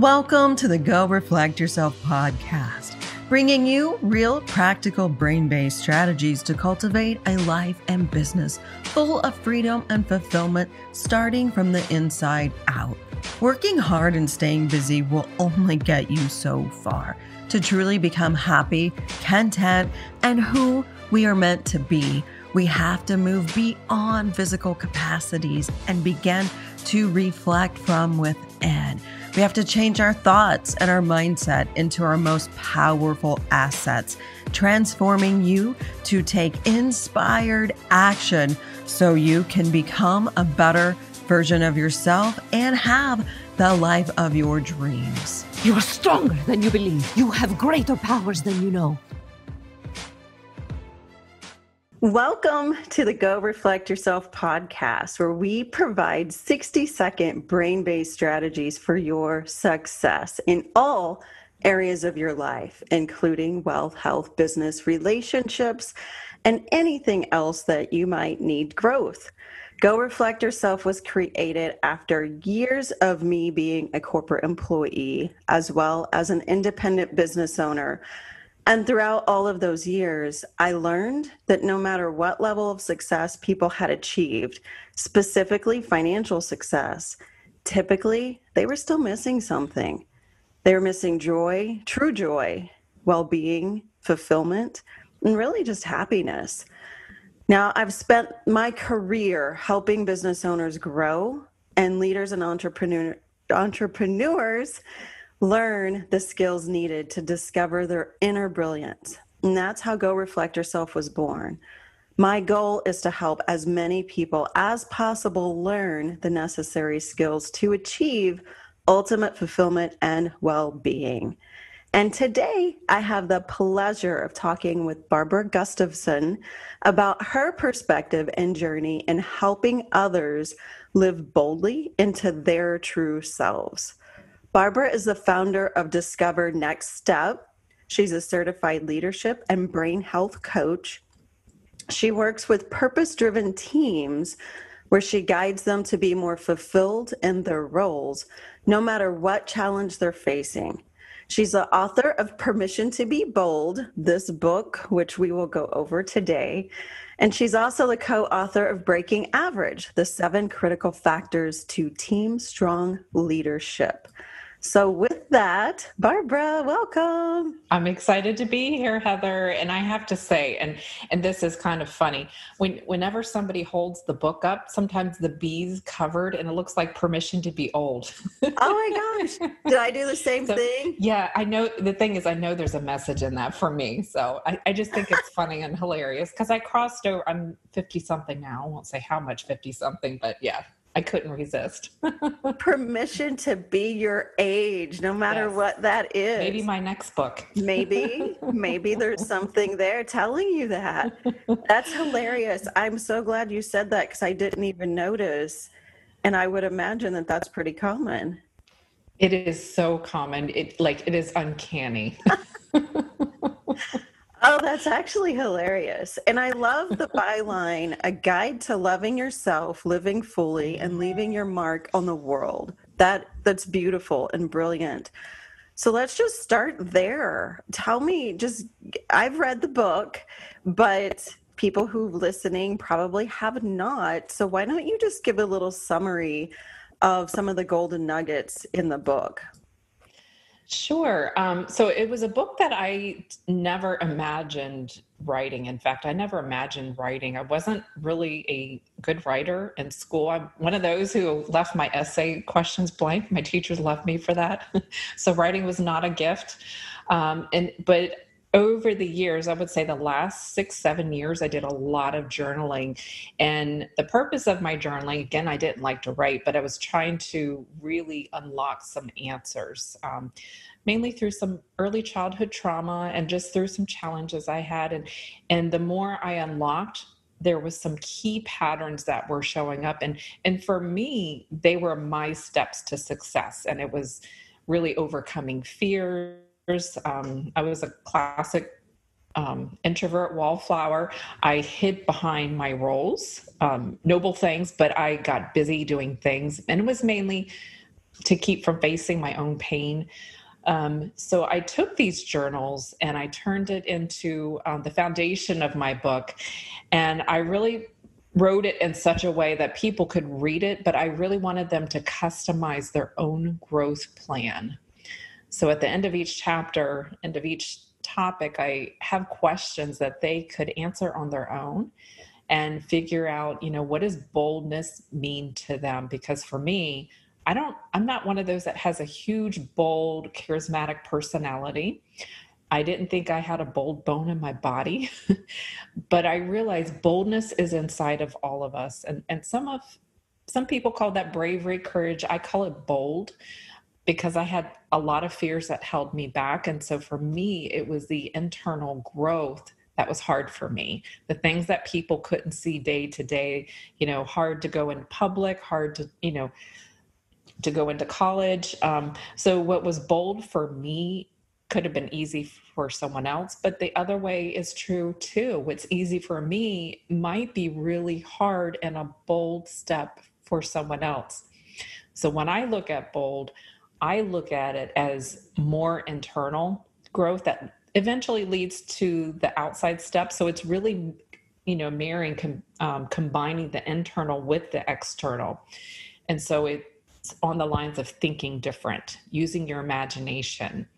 Welcome to the Go Reflect Yourself podcast, bringing you real, practical, brain-based strategies to cultivate a life and business full of freedom and fulfillment, starting from the inside out. Working hard and staying busy will only get you so far. To truly become happy, content, and who we are meant to be, we have to move beyond physical capacities and begin to reflect from within. We have to change our thoughts and our mindset into our most powerful assets, transforming you to take inspired action so you can become a better version of yourself and have the life of your dreams. You are stronger than you believe. You have greater powers than you know. Welcome to the Go Reflect Yourself podcast, where we provide 60-second brain-based strategies for your success in all areas of your life, including wealth, health, business, relationships, and anything else that you might need growth. Go Reflect Yourself was created after years of me being a corporate employee, as well as an independent business owner. And throughout all of those years, I learned that no matter what level of success people had achieved, specifically financial success, typically they were still missing something. They were missing joy, true joy, well-being, fulfillment, and really just happiness. Now, I've spent my career helping business owners grow and leaders and entrepreneurs learn the skills needed to discover their inner brilliance. And that's how Go Reflect Yourself was born. My goal is to help as many people as possible learn the necessary skills to achieve ultimate fulfillment and well-being. And today I have the pleasure of talking with Barbara Gustavson about her perspective and journey in helping others live boldly into their true selves. Barbara is the founder of Discover Next Step. She's a certified leadership and brain health coach. She works with purpose-driven teams where she guides them to be more fulfilled in their roles, no matter what challenge they're facing. She's the author of Permission to Be Bold, this book, which we will go over today. And she's also the co-author of Breaking Average, the 7 critical factors to team strong leadership. So with that, Barbara, welcome. I'm excited to be here, Heather. And I have to say, and this is kind of funny, whenever somebody holds the book up, sometimes the B's covered and it looks like Permission to Be Old. Oh my gosh. Did I do the same thing? Yeah, I know. The thing is, I know there's a message in that for me. So I just think it's funny and hilarious because I crossed over. I'm 50 something now. I won't say how much 50 something, but yeah. I couldn't resist. Permission to be your age, no matter what that is. Maybe my next book. Maybe there's something there telling you that. That's hilarious. I'm so glad you said that because I didn't even notice. And I would imagine that that's pretty common. It is so common. It is uncanny. Oh, that's actually hilarious. And I love the byline, a guide to loving yourself, living fully, and leaving your mark on the world. That's beautiful and brilliant. So let's just start there. Tell me, I've read the book, but people who are listening probably have not. So why don't you just give a little summary of some of the golden nuggets in the book? Sure. So it was a book that I never imagined writing. In fact, I never imagined writing. I wasn't really a good writer in school. I'm one of those who left my essay questions blank. My teachers loved me for that. So writing was not a gift. But over the years, I would say the last 6-7 years, I did a lot of journaling. And the purpose of my journaling, again, I didn't like to write, but I was trying to really unlock some answers, mainly through some early childhood trauma and just through some challenges I had. And the more I unlocked, there was some key patterns that were showing up. And for me, they were my steps to success. And it was really overcoming fears. I was a classic introvert wallflower. I hid behind my roles, noble things, but I got busy doing things. And it was mainly to keep from facing my own pain. So I took these journals and I turned it into the foundation of my book. And I really wrote it in such a way that people could read it, but I really wanted them to customize their own growth plan. So at the end of each chapter, end of each topic, I have questions that they could answer on their own and figure out, what does boldness mean to them? Because for me, I'm not one of those that has a huge, bold, charismatic personality. I didn't think I had a bold bone in my body, but I realized boldness is inside of all of us. And some people call that bravery, courage. I call it bold because I had a lot of fears that held me back. And so for me, it was the internal growth that was hard for me. The things that people couldn't see day to day, hard to go in public, hard to go into college. So what was bold for me could have been easy for someone else, but the other way is true too. What's easy for me might be really hard and a bold step for someone else. So when I look at bold, I look at it as more internal growth that eventually leads to the outside step. So it's really, marrying, combining the internal with the external. And so it's on the lines of thinking different, using your imagination,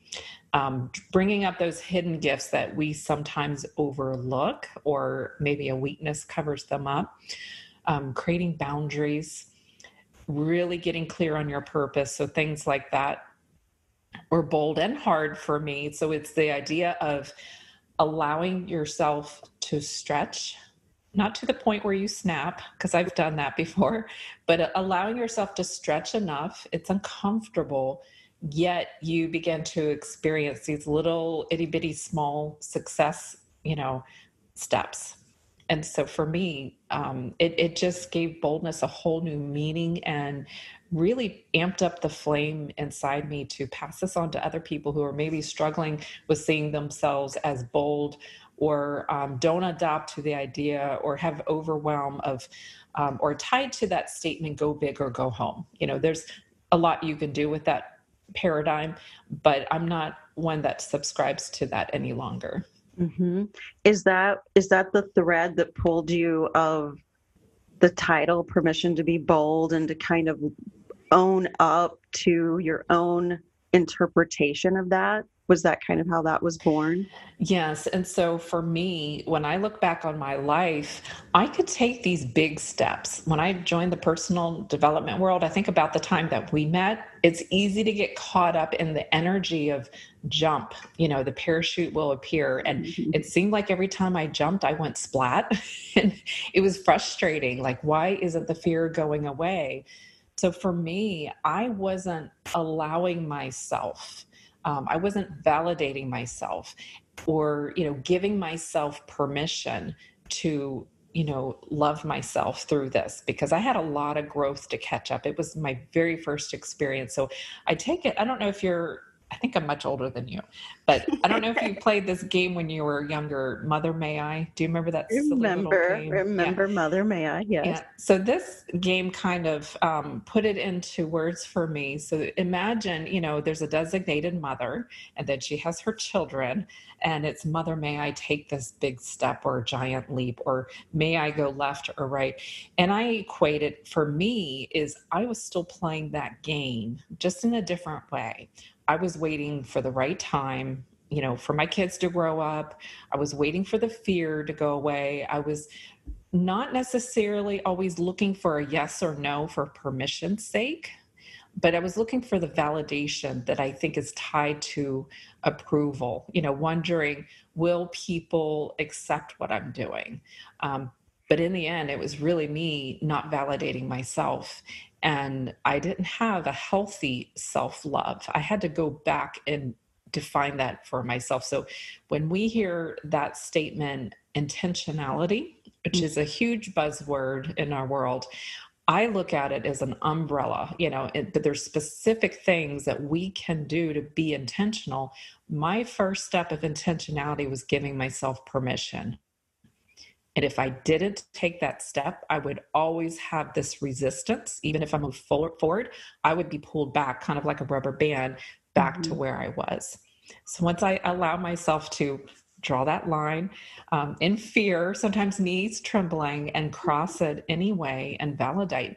bringing up those hidden gifts that we sometimes overlook, or maybe a weakness covers them up, creating boundaries, really getting clear on your purpose. So things like that were bold and hard for me. So it's the idea of allowing yourself to stretch, not to the point where you snap, because I've done that before, but allowing yourself to stretch enough. It's uncomfortable, yet you begin to experience these little itty bitty small success, steps. And so for me, it just gave boldness a whole new meaning and really amped up the flame inside me to pass this on to other people who are maybe struggling with seeing themselves as bold, or don't adopt to the idea, or have overwhelm of, or tied to that statement, go big or go home. There's a lot you can do with that paradigm, but I'm not one that subscribes to that any longer. Mm-hmm. Is that the thread that pulled you of the title, Permission to be Bold, and to kind of own up to your own interpretation of that? Was that kind of how that was born? Yes. And so for me, when I look back on my life, I could take these big steps. When I joined the personal development world, I think about the time that we met. It's easy to get caught up in the energy of jump. The parachute will appear. And it seemed like every time I jumped, I went splat. And it was frustrating. Like, why isn't the fear going away? So for me, I wasn't allowing myself, I wasn't validating myself, or, giving myself permission to, love myself through this, because I had a lot of growth to catch up. It was my very first experience. So I take it, I don't know if I think I'm much older than you, but I don't know if you played this game when you were younger, Mother May I? Do you remember that silly little game? Remember, yeah. Mother May I? Yes. Yeah. So this game kind of put it into words for me. So imagine, there's a designated mother, and then she has her children, and it's, Mother, may I take this big step or giant leap, or may I go left or right? And I equate it, for me, is I was still playing that game, just in a different way. I was waiting for the right time, for my kids to grow up. I was waiting for the fear to go away. I was not necessarily always looking for a yes or no for permission's sake, but I was looking for the validation that I think is tied to approval, wondering, will people accept what I'm doing? But in the end, it was really me not validating myself. And I didn't have a healthy self-love. I had to go back and define that for myself. So when we hear that statement, intentionality, which is a huge buzzword in our world, I look at it as an umbrella, that there's specific things that we can do to be intentional. My first step of intentionality was giving myself permission. And if I didn't take that step, I would always have this resistance. Even if I moved forward, I would be pulled back, kind of like a rubber band, back to where I was. So once I allow myself to draw that line in fear, sometimes knees trembling, and cross it anyway and validate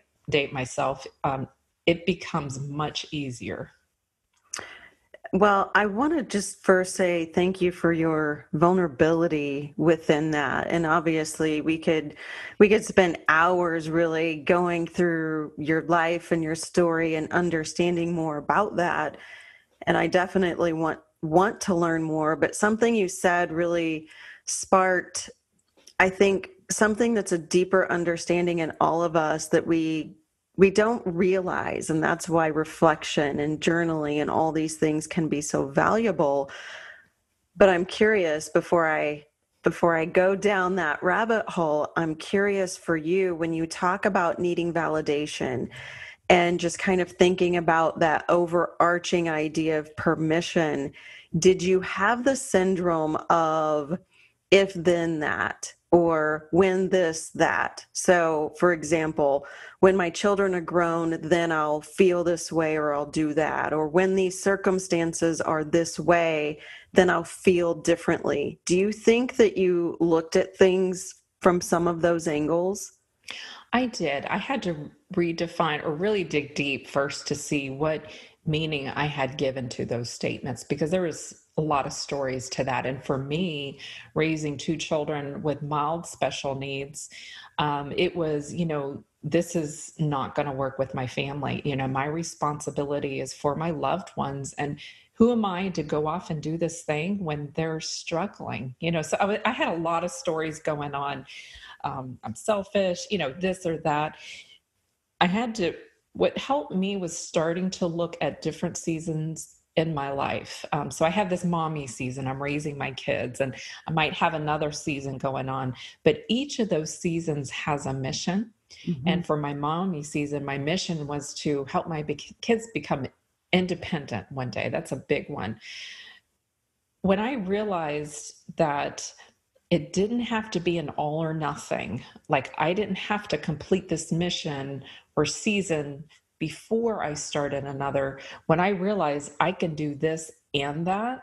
myself, it becomes much easier. Well, I want to just first say thank you for your vulnerability within that. And obviously we could spend hours really going through your life and your story and understanding more about that. And I definitely want to learn more, but something you said really sparked, I think, something that's a deeper understanding in all of us that we don't realize, and that's why reflection and journaling and all these things can be so valuable. But I'm curious, before I go down that rabbit hole, I'm curious for you, when you talk about needing validation and just kind of thinking about that overarching idea of permission, did you have the syndrome of if then that, or when this that? So for example, when my children are grown, then I'll feel this way or I'll do that, or when these circumstances are this way, then I'll feel differently. Do you think that you looked at things from some of those angles? I did. I had to redefine or really dig deep first to see what meaning I had given to those statements, because there was a lot of stories to that. And for me, raising two children with mild special needs, it was, this is not going to work with my family. My responsibility is for my loved ones. And who am I to go off and do this thing when they're struggling? So I had a lot of stories going on. I'm selfish, this or that. What helped me was starting to look at different seasons in my life. So I have this mommy season, I'm raising my kids, and I might have another season going on, but each of those seasons has a mission. Mm-hmm. And for my mommy season, my mission was to help my kids become independent one day. That's a big one. When I realized that it didn't have to be an all or nothing. Like, I didn't have to complete this mission or season before I started another. When I realized I can do this and that,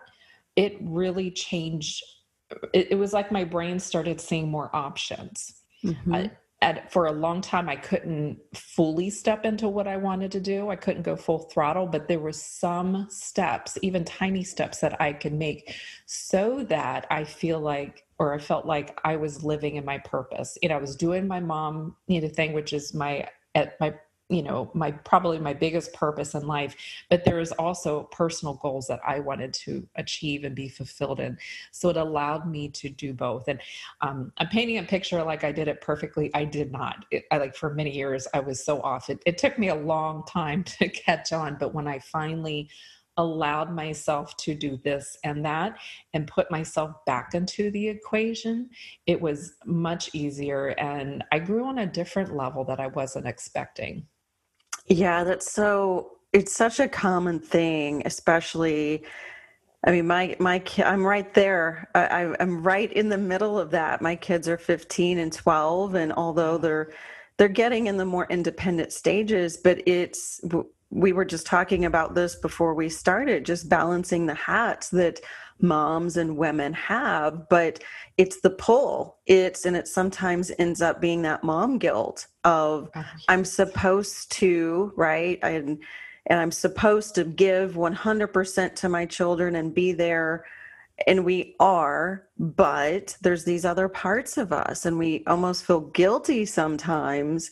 it really changed. It was like my brain started seeing more options. Mm-hmm. For a long time, I couldn't fully step into what I wanted to do. I couldn't go full throttle, but there were some steps, even tiny steps, that I could make so that I felt like I was living in my purpose. I was doing my mom thing, which is my probably my biggest purpose in life, but there is also personal goals that I wanted to achieve and be fulfilled in. So it allowed me to do both. And I'm painting a picture like I did it perfectly. I did not. For many years, I was so off. It took me a long time to catch on. But when I finally allowed myself to do this and that and put myself back into the equation, it was much easier. And I grew on a different level that I wasn't expecting. Yeah, it's such a common thing, especially, I mean, I'm right there. I'm right in the middle of that. My kids are 15 and 12, and although they're getting in the more independent stages, but we were just talking about this before we started, just balancing the hats that moms and women have, but it's the pull. And it sometimes ends up being that mom guilt of I'm supposed to, right? And I'm supposed to give 100% to my children and be there. And we are, but there's these other parts of us, and we almost feel guilty sometimes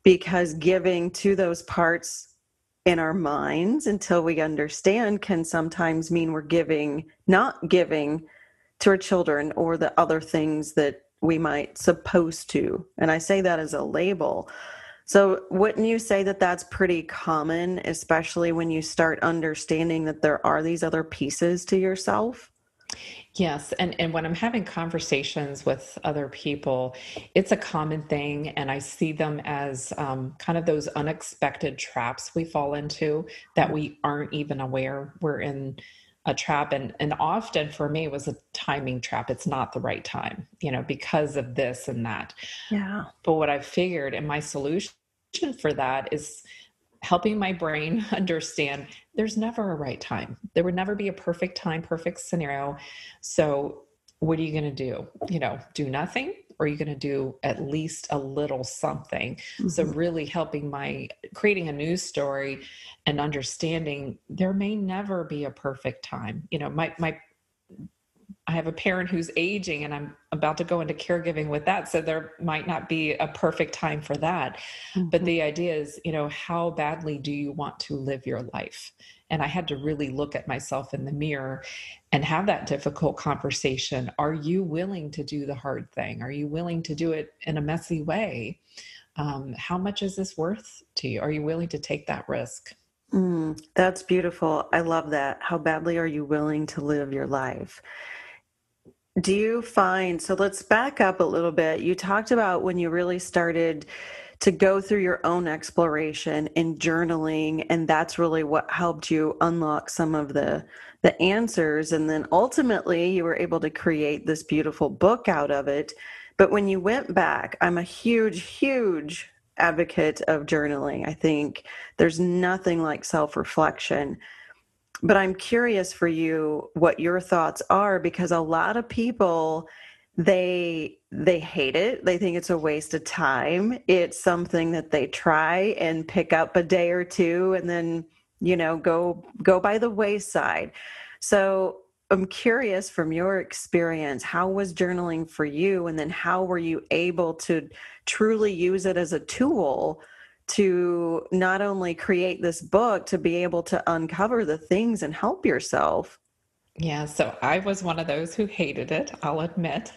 because giving to those parts in our minds until we understand can sometimes mean not giving to our children or the other things that we might supposed to. And I say that as a label. So wouldn't you say that that's pretty common, especially when you start understanding that there are these other pieces to yourself? Yes. And when I'm having conversations with other people, it's a common thing. And I see them as kind of those unexpected traps we fall into that we aren't even aware we're in a trap. And often for me, it was a timing trap. It's not the right time, because of this and that. Yeah. But what I've figured, and my solution for that, is helping my brain understand there's never a right time. There would never be a perfect time, perfect scenario. So what are you going to do? Do nothing? Or are you going to do at least a little something? Mm-hmm. So really helping creating a news story and understanding there may never be a perfect time. I have a parent who's aging, and I'm about to go into caregiving with that. So there might not be a perfect time for that. Mm-hmm. But the idea is, how badly do you want to live your life? And I had to really look at myself in the mirror and have that difficult conversation. Are you willing to do the hard thing? Are you willing to do it in a messy way? How much is this worth to you? Are you willing to take that risk? That's beautiful. I love that. How badly are you willing to live your life? Do you find, so let's back up a little bit. You talked about when you really started to go through your own exploration and journaling, and that's really what helped you unlock some of the answers. And then ultimately you were able to create this beautiful book out of it. But when you went back, I'm a huge advocate of journaling. I think there's nothing like self-reflection. But I'm curious for you what your thoughts are, because a lot of people, they hate it. They think it's a waste of time. It's something that they try and pick up a day or two and then, go by the wayside. So I'm curious, from your experience, how was journaling for you? And then how were you able to truly use it as a tool to not only create this book, to be able to uncover the things and help yourself? Yeah, so I was one of those who hated it, I'll admit.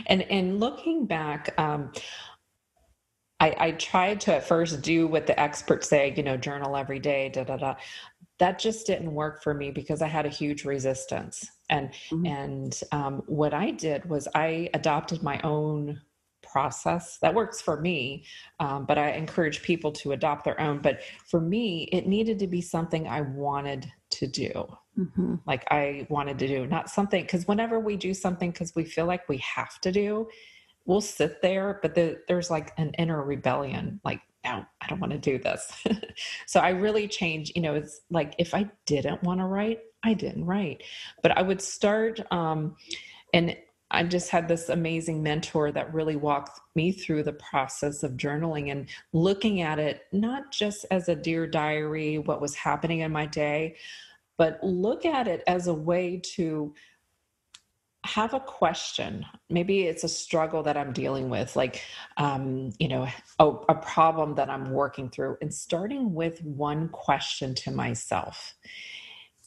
And looking back, I tried to at first do what the experts say, journal every day, da da da. That just didn't work for me because I had a huge resistance. And what I did was I adopted my own process that works for me, but I encourage people to adopt their own. But for me, it needed to be something I wanted to do. Mm-hmm. Like I wanted to do, not something, because whenever we do something because we feel like we have to do, we'll sit there, but there's like an inner rebellion, like, no, I don't want to do this. So I really changed, it's like, if I didn't want to write, I didn't write, but I would start, and I just had this amazing mentor that really walked me through the process of journaling and looking at it, not just as a dear diary, what was happening in my day, but look at it as a way to have a question. Maybe it's a struggle that I'm dealing with, like, a problem that I'm working through, and starting with one question to myself.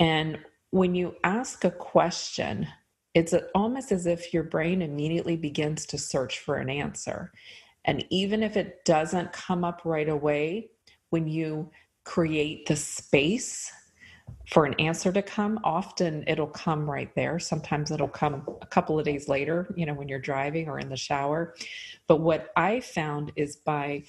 And when you ask a question, it's almost as if your brain immediately begins to search for an answer. And even if it doesn't come up right away, when you create the space for an answer to come, often it'll come right there. Sometimes it'll come a couple of days later, when you're driving or in the shower. But what I found is by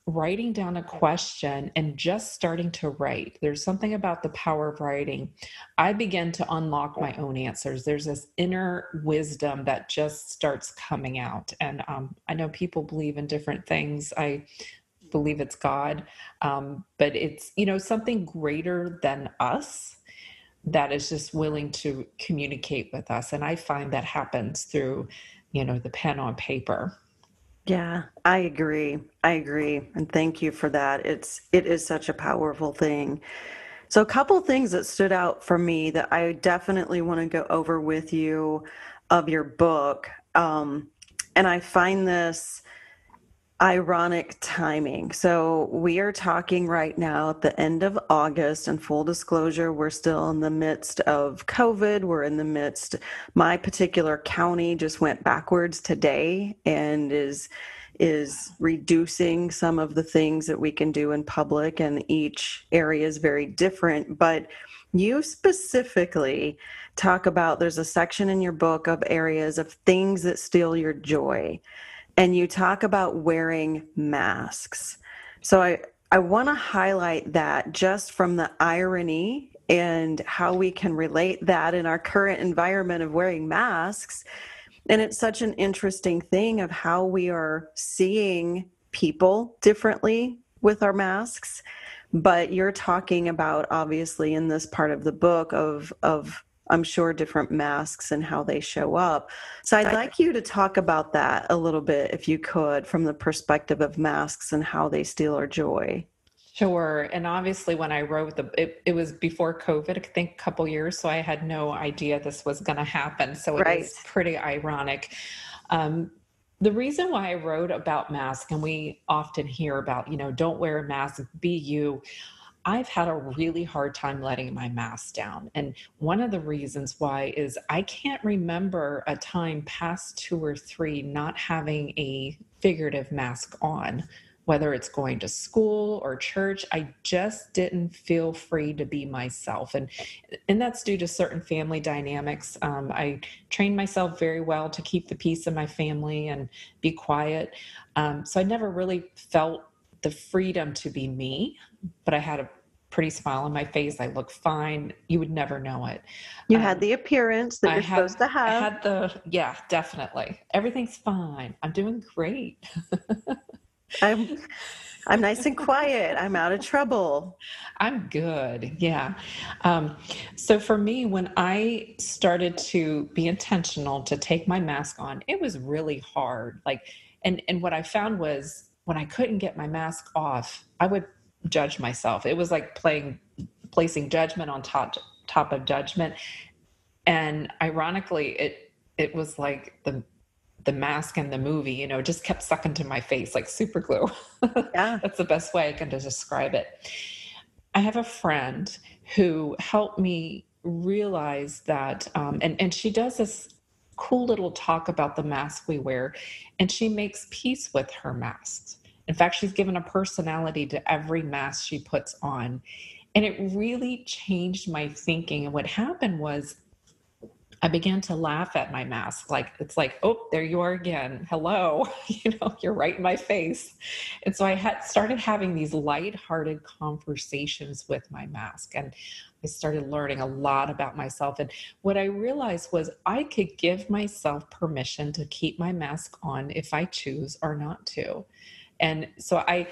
writing down a question and just starting to write, there's something about the power of writing. I begin to unlock my own answers. There's this inner wisdom that just starts coming out. And I know people believe in different things. I believe it's God, but it's, something greater than us that is just willing to communicate with us. And I find that happens through, the pen on paper. Yeah, I agree. And thank you for that. It is such a powerful thing. So a couple things that stood out for me that I definitely want to go over with you of your book. And I find this ironic timing. So we are talking right now at the end of August, and full disclosure, we're still in the midst of COVID. We're in the midst, my particular county just went backwards today and is reducing some of the things that we can do in public, and each area is very different. But you specifically talk about, there's a section in your book of areas of things that steal your joy. And you talk about wearing masks. So I want to highlight that, just from the irony and how we can relate that in our current environment of wearing masks. And it's such an interesting thing of how we are seeing people differently with our masks. But you're talking about, obviously, in this part of the book of I'm sure different masks and how they show up. So I'd like you to talk about that a little bit, if you could, from the perspective of masks and how they steal our joy. Sure. And obviously, when I wrote it was before COVID, I think a couple years, so I had no idea this was going to happen. So it Right. is pretty ironic. Um, the reason why I wrote about masks, and we often hear about, don't wear a mask, be you. I've had a really hard time letting my mask down. And one of the reasons why is I can't remember a time past 2 or 3 not having a figurative mask on, whether it's going to school or church. I just didn't feel free to be myself. And that's due to certain family dynamics. I trained myself very well to keep the peace in my family and be quiet. So I never really felt the freedom to be me, but I had a pretty smile on my face. I look fine. You would never know it. You had the appearance that you're supposed to I have. had yeah, definitely. Everything's fine. I'm doing great. I'm I'm nice and quiet. I'm out of trouble. I'm good. Yeah. So for me, when I started to be intentional to take my mask on, it was really hard. And what I found was when I couldn't get my mask off, I would judge myself. It was like placing judgment on top of judgment. And ironically, it was like the mask in the movie, just kept sucking to my face like super glue. Yeah. That's the best way I can describe it. I have a friend who helped me realize that, and she does this cool little talk about the mask we wear, and she makes peace with her masks. In fact, she's given a personality to every mask she puts on. And it really changed my thinking. And what happened was I began to laugh at my mask. It's like, oh, there you are again. Hello. You're right in my face. And so I had started having these lighthearted conversations with my mask. And I started learning a lot about myself. And what I realized was I could give myself permission to keep my mask on if I choose or not to. And so I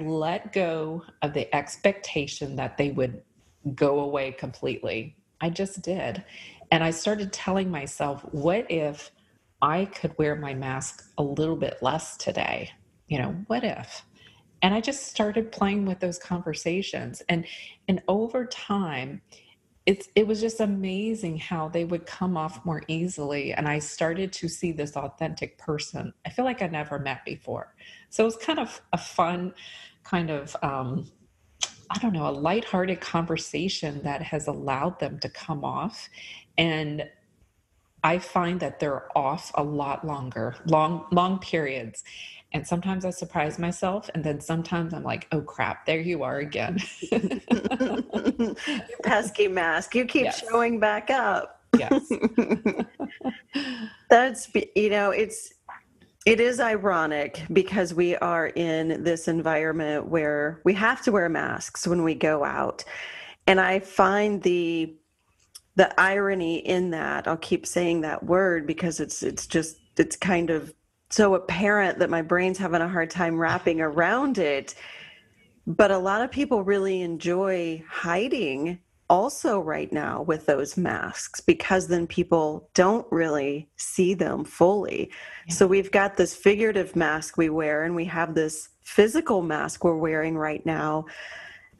let go of the expectation that they would go away completely. I just did. And I started telling myself, what if I could wear my mask a little bit less today? What if? And I just started playing with those conversations. And over time, it was just amazing how they would come off more easily. And I started to see this authentic person I feel like I never met before. So it was kind of a fun kind of I don't know, a lighthearted conversation that has allowed them to come off. And I find that they're off a lot longer, long periods. And sometimes I surprise myself. And then sometimes I'm like, oh crap, there you are again. Pesky mask. You keep Yes. showing back up. Yes. That's, it is ironic because we are in this environment where we have to wear masks when we go out. And I find the irony in that. I'll keep saying that word because it's kind of so apparent that my brain's having a hard time wrapping around it. But a lot of people really enjoy hiding also right now with those masks because then people don't really see them fully. Yeah. So we've got this figurative mask we wear and we have this physical mask we're wearing right now.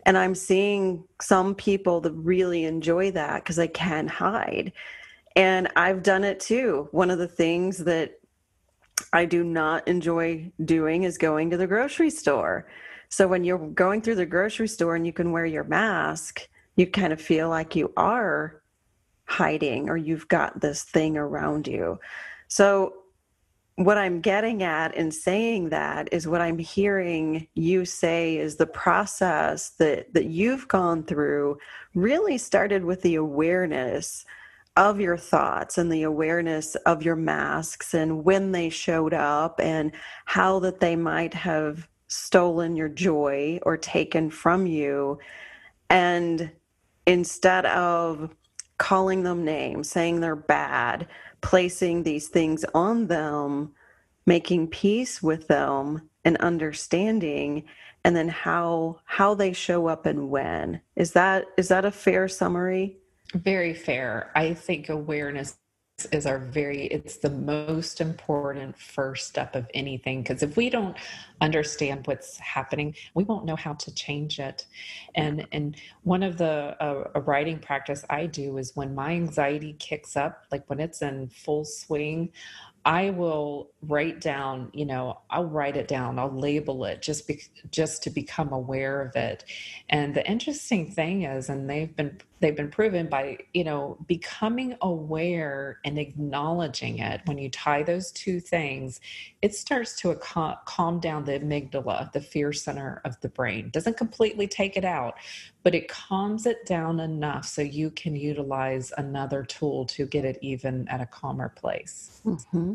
And I'm seeing some people that really enjoy that because they can hide. And I've done it too. One of the things that I do not enjoy doing is going to the grocery store. So when you're going through the grocery store and you can wear your mask, you kind of feel like you are hiding or you've got this thing around you. So what I'm getting at in saying that is what I'm hearing you say is the process that you've gone through really started with the awareness of your thoughts and the awareness of your masks and when they showed up and how that they might have stolen your joy or taken from you. And instead of calling them names, saying they're bad, placing these things on them, making peace with them and understanding, and then how they show up and when. Is that a fair summary? Very fair. I think awareness is it's the most important first step of anything, because if we don't understand what's happening, we won't know how to change it. And one of the a writing practice I do is when my anxiety kicks up, like when it's in full swing, I will write down, I'll write it down, I'll label it just to become aware of it. And the interesting thing is, and they've been proven by, becoming aware and acknowledging it, when you tie those two things, it starts to calm down the amygdala, the fear center of the brain. Doesn't completely take it out, but it calms it down enough so you can utilize another tool to get it even at a calmer place. Mm-hmm.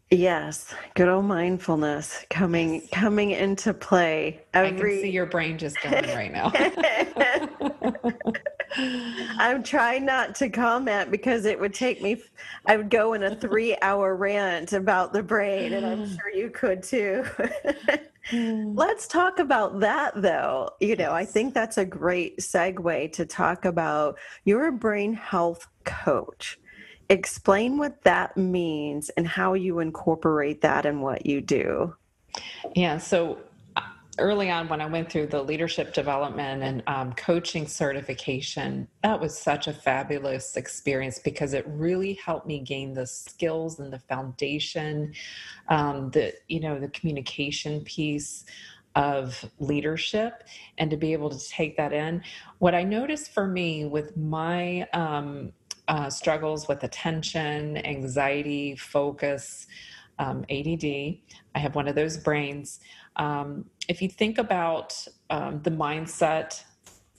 Yes, good old mindfulness coming into play. I can see your brain just going right now. I'm trying not to comment because it would take me, I would go in a 3-hour rant about the brain, and I'm sure you could too. Let's talk about that though. I think that's a great segue to talk about you're a brain health coach. Explain what that means and how you incorporate that in what you do. Yeah. So early on, when I went through the leadership development and coaching certification, that was such a fabulous experience because it really helped me gain the skills and the foundation, the communication piece of leadership, and to be able to take that in. What I noticed for me with my struggles with attention, anxiety, focus, ADD. I have one of those brains. If you think about the mindset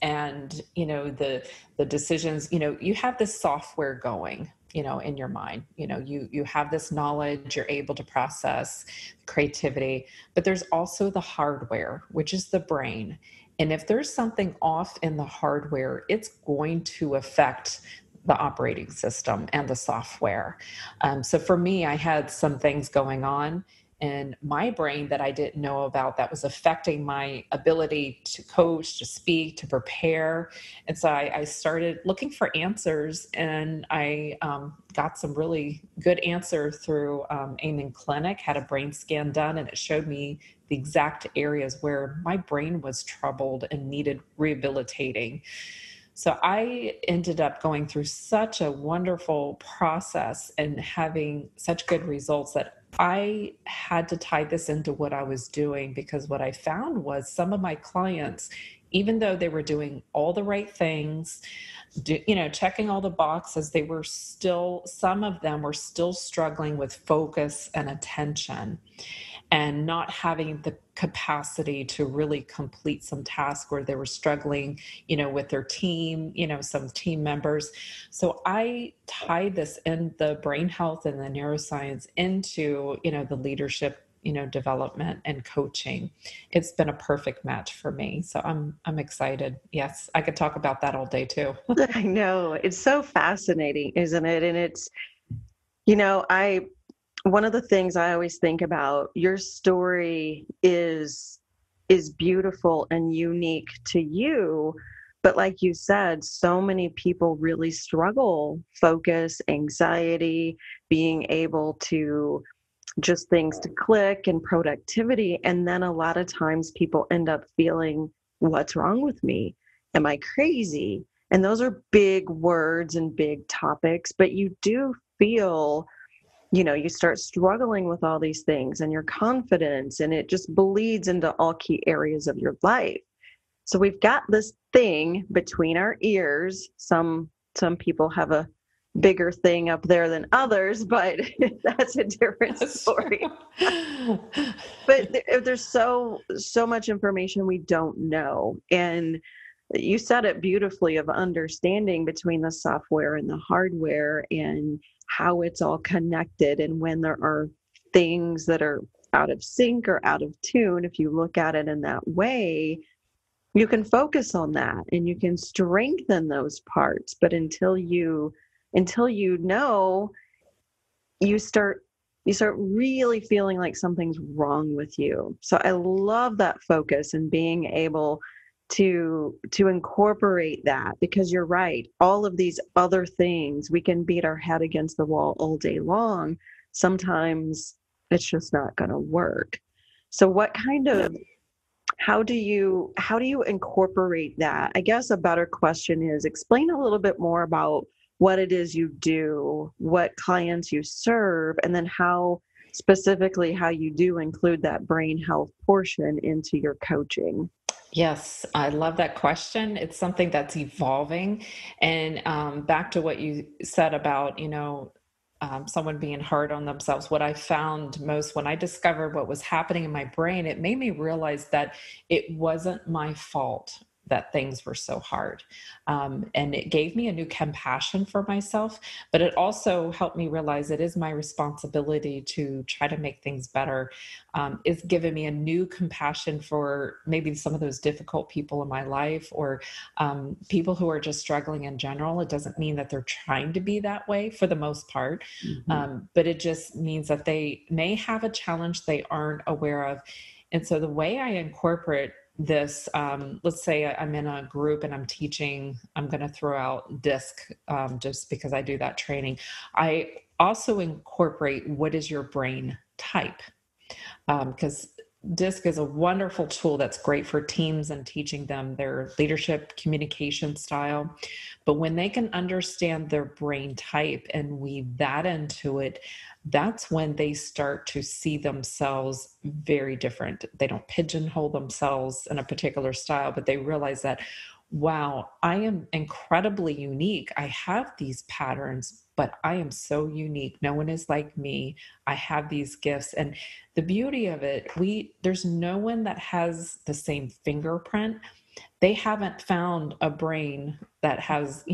and the decisions, you have this software going, in your mind. You have this knowledge, you're able to process creativity, but there's also the hardware, which is the brain. And if there's something off in the hardware, it's going to affect the operating system and the software. So for me, I had some things going on in my brain that I didn't know about that was affecting my ability to coach, to speak, to prepare. And so I started looking for answers, and I got some really good answer through Amen Clinic, had a brain scan done, and it showed me the exact areas where my brain was troubled and needed rehabilitating. So I ended up going through such a wonderful process and having such good results that I had to tie this into what I was doing, because what I found was some of my clients, even though they were doing all the right things, checking all the boxes, some of them were still struggling with focus and attention, and not having the capacity to really complete some task, where they were struggling, with their team, some team members. So I tied this in the brain health and the neuroscience into, the leadership, development and coaching. It's been a perfect match for me. So I'm excited. Yes, I could talk about that all day too. I know. It's so fascinating, isn't it? And it's, I one of the things I always think about, your story is beautiful and unique to you, but like you said, so many people really struggle, focus, anxiety, being able to just things to click and productivity. And then a lot of times people end up feeling, what's wrong with me? Am I crazy? And those are big words and big topics, but you do feel, you start struggling with all these things and your confidence, and it just bleeds into all key areas of your life. So we've got this thing between our ears. Some people have a bigger thing up there than others, but that's a different story. But there's so much information we don't know. And you said it beautifully, of understanding between the software and the hardware and how it's all connected. And when there are things that are out of sync or out of tune, if you look at it in that way, you can focus on that and you can strengthen those parts. But until you know, you start really feeling like something's wrong with you. So I love that focus and being able to incorporate that, because you're right. All of these other things, we can beat our head against the wall all day long. Sometimes it's just not going to work. So what kind of how do you incorporate that? I guess a better question is, explain a little bit more about what it is you do, what clients you serve, and then how specifically how you do include that brain health portion into your coaching. Yes, I love that question. It's something that's evolving. And back to what you said about, someone being hard on themselves, what I found most when I discovered what was happening in my brain, it made me realize that it wasn't my fault that things were so hard. And it gave me a new compassion for myself, but it also helped me realize it is my responsibility to try to make things better. It's given me a new compassion for maybe some of those difficult people in my life, or people who are just struggling in general. It doesn't mean that they're trying to be that way for the most part, but it just means that they may have a challenge they aren't aware of. And so the way I incorporate this, let's say I'm in a group and I'm teaching, I'm going to throw out DISC, just because I do that training. I also incorporate, what is your brain type? Because DISC is a wonderful tool that's great for teams and teaching them their leadership communication style. But when they can understand their brain type and weave that into it, that's when they start to see themselves very different. They don't pigeonhole themselves in a particular style, but they realize that, wow, I am incredibly unique. I have these patterns, but I am so unique. No one is like me. I have these gifts. And the beauty of it, there's no one that has the same fingerprint. They haven't found a brain that has,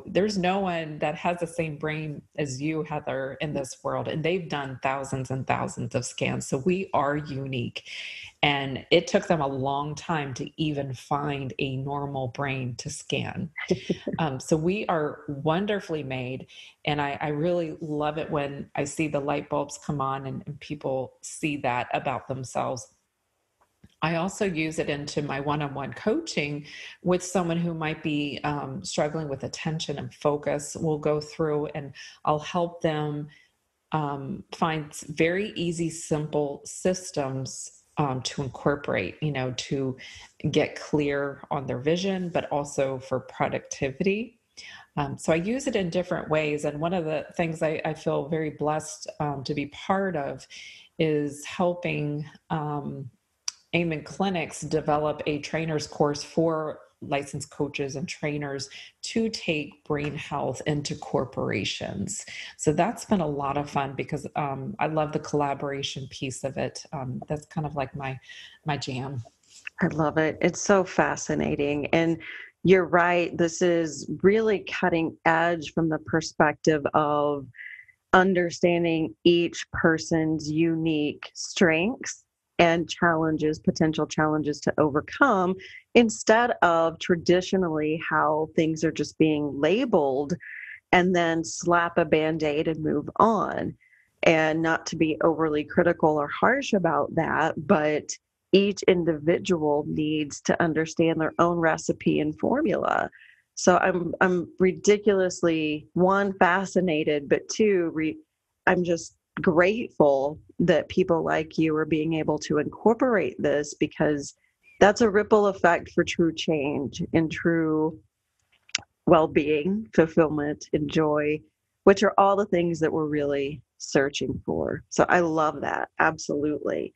there's no one that has the same brain as you, Heather, in this world. And they've done thousands and thousands of scans. So we are unique. And it took them a long time to even find a normal brain to scan. So we are wonderfully made. And I really love it when I see the light bulbs come on and people see that about themselves. I also use it into my one-on-one coaching with someone who might be struggling with attention and focus. We'll go through and I'll help them find very easy, simple systems to incorporate, to get clear on their vision, but also for productivity. So I use it in different ways. And one of the things I feel very blessed to be part of is helping Amen Clinics develop a trainer's course for licensed coaches and trainers to take brain health into corporations. So that's been a lot of fun because I love the collaboration piece of it. That's kind of like my jam. I love it. It's so fascinating. And you're right. This is really cutting edge from the perspective of understanding each person's unique strengths and challenges, potential challenges to overcome, instead of traditionally how things are just being labeled and then slap a band-aid and move on. And not to be overly critical or harsh about that, but each individual needs to understand their own recipe and formula. So I'm ridiculously, one, fascinated, but two, I'm just grateful that people like you are being able to incorporate this, because that's a ripple effect for true change and true well-being, fulfillment, and joy, which are all the things that we're really searching for. So I love that. Absolutely.